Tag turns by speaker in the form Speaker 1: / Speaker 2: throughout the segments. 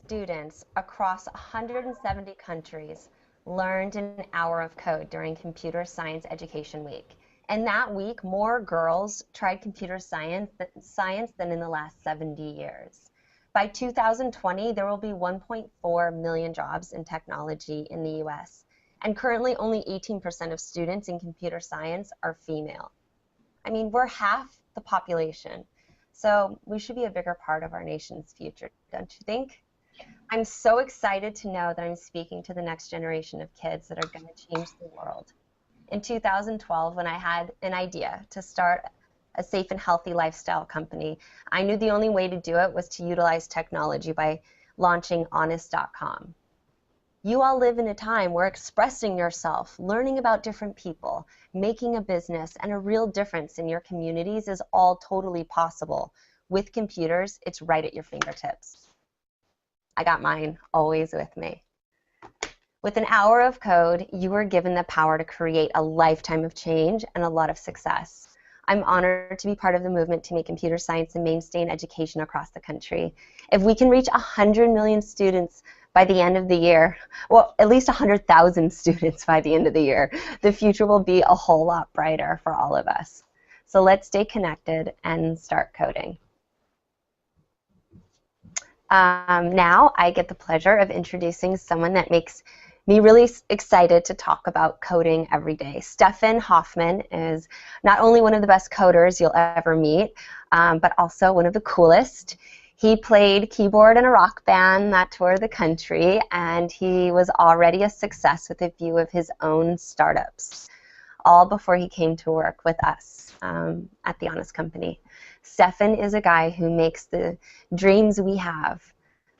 Speaker 1: students across 170 countries learned an hour of code during Computer Science Education Week. And that week, more girls tried computer science than in the last 70 years. By 2020, there will be 1.4 million jobs in technology in the US. And currently, only 18% of students in computer science are female. I mean, we're half the population. So we should be a bigger part of our nation's future, don't you think? I'm so excited to know that I'm speaking to the next generation of kids that are going to change the world. In 2012, when I had an idea to start a safe and healthy lifestyle company, I knew the only way to do it was to utilize technology by launching honest.com. You all live in a time where expressing yourself, learning about different people, making a business, and a real difference in your communities is all totally possible. With computers, it's right at your fingertips. I got mine always with me. With an hour of code, you are given the power to create a lifetime of change and a lot of success. I'm honored to be part of the movement to make computer science a mainstay in education across the country. If we can reach 100 million students by the end of the year, well, at least 100,000 students by the end of the year, the future will be a whole lot brighter for all of us. So let's stay connected and start coding. Now I get the pleasure of introducing someone that makes me really excited to talk about coding every day. Stefan Hoffman is not only one of the best coders you'll ever meet, but also one of the coolest. He played keyboard in a rock band that toured the country, and he was already a success with a few of his own startups, all before he came to work with us at the Honest Company. Stefan is a guy who makes the dreams we have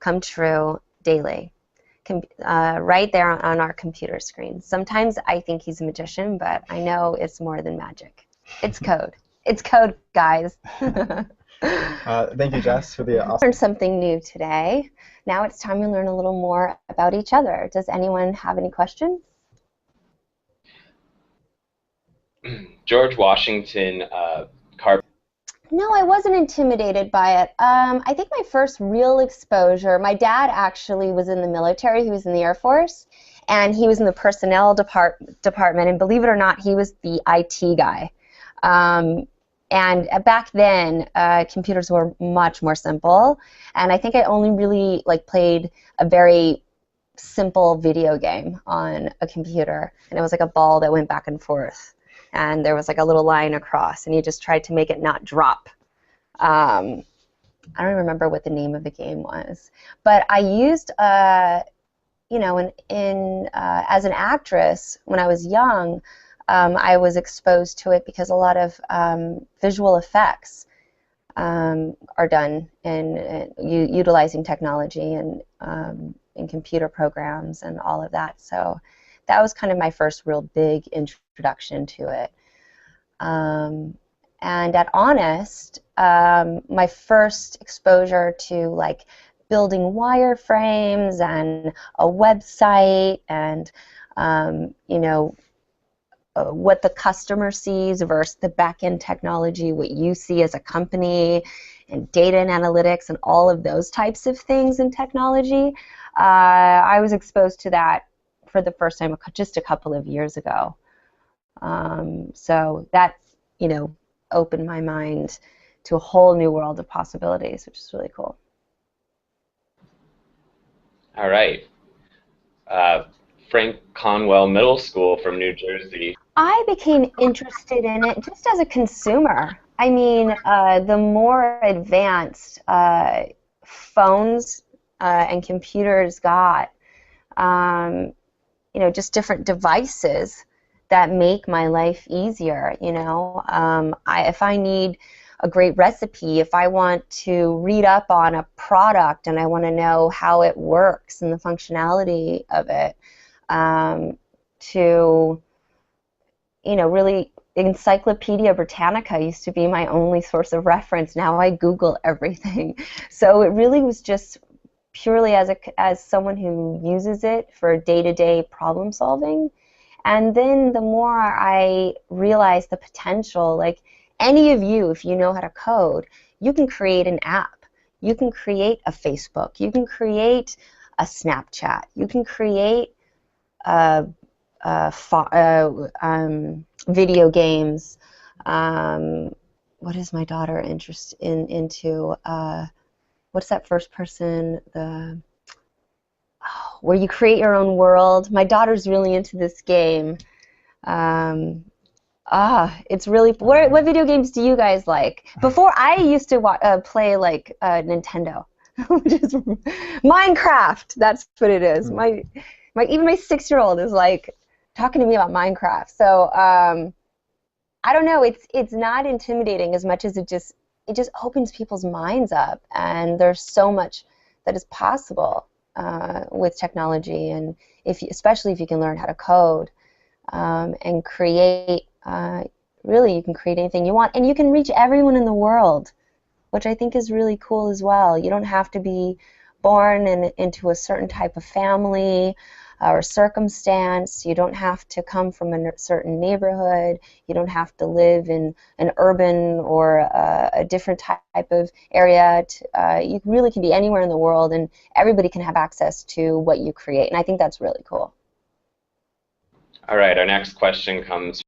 Speaker 1: come true daily, right there on our computer screen. Sometimes I think he's a magician, but I know it's more than magic. It's code. It's code, guys.
Speaker 2: Thank you, Jess, for the awesome.
Speaker 1: Learned something new today. Now it's time to learn a little more about each other. Does anyone have any questions?
Speaker 3: George Washington
Speaker 1: No, I wasn't intimidated by it. I think my first real exposure, my dad actually was in the military. He was in the Air Force, and he was in the personnel department, and believe it or not, he was the IT guy. And back then, computers were much more simple, and I think I only really played a very simple video game on a computer, and it was like a ball that went back and forth. And there was like a little line across, and you just tried to make it not drop. I don't remember what the name of the game was, but I used, you know, as an actress when I was young, I was exposed to it because a lot of visual effects are done in utilizing technology and in computer programs and all of that. So that was kind of my first real big introduction to it. And at Honest, my first exposure to building wireframes and a website and you know, what the customer sees versus the back-end technology, what you see as a company, and data and analytics and all of those types of things in technology. I was exposed to that for the first time just a couple of years ago. So that, you know, opened my mind to a whole new world of possibilities, which is really cool.
Speaker 3: All right. Frank Conwell Middle School from New Jersey.
Speaker 1: I became interested in it just as a consumer. I mean, the more advanced phones and computers got, you know, just different devices that make my life easier, you know. If I need a great recipe, if I want to read up on a product and I want to know how it works and the functionality of it, to, you know, really, Encyclopedia Britannica used to be my only source of reference. Now I Google everything. So it really was just purely as someone who uses it for day-to-day problem solving. And then the more I realized the potential, like any of you, if you know how to code, you can create an app. You can create a Facebook. You can create a Snapchat. You can create video games. What is my daughter into? What's that first person? Where you create your own world. My daughter's really into this game. It's really. What video games do you guys like? Before I used to play like Nintendo, which is Minecraft. That's what it is. Even my 6-year-old is like talking to me about Minecraft. So I don't know. It's not intimidating as much as it just opens people's minds up, and there's so much that is possible with technology, and especially if you can learn how to code and create. Really, you can create anything you want, and you can reach everyone in the world, which I think is really cool as well. You don't have to be born into a certain type of family or circumstance. You don't have to come from a certain neighborhood. You don't have to live in an urban or a different type of area. You really can be anywhere in the world, and everybody can have access to what you create, and I think that's really cool.
Speaker 3: All right, our next question comes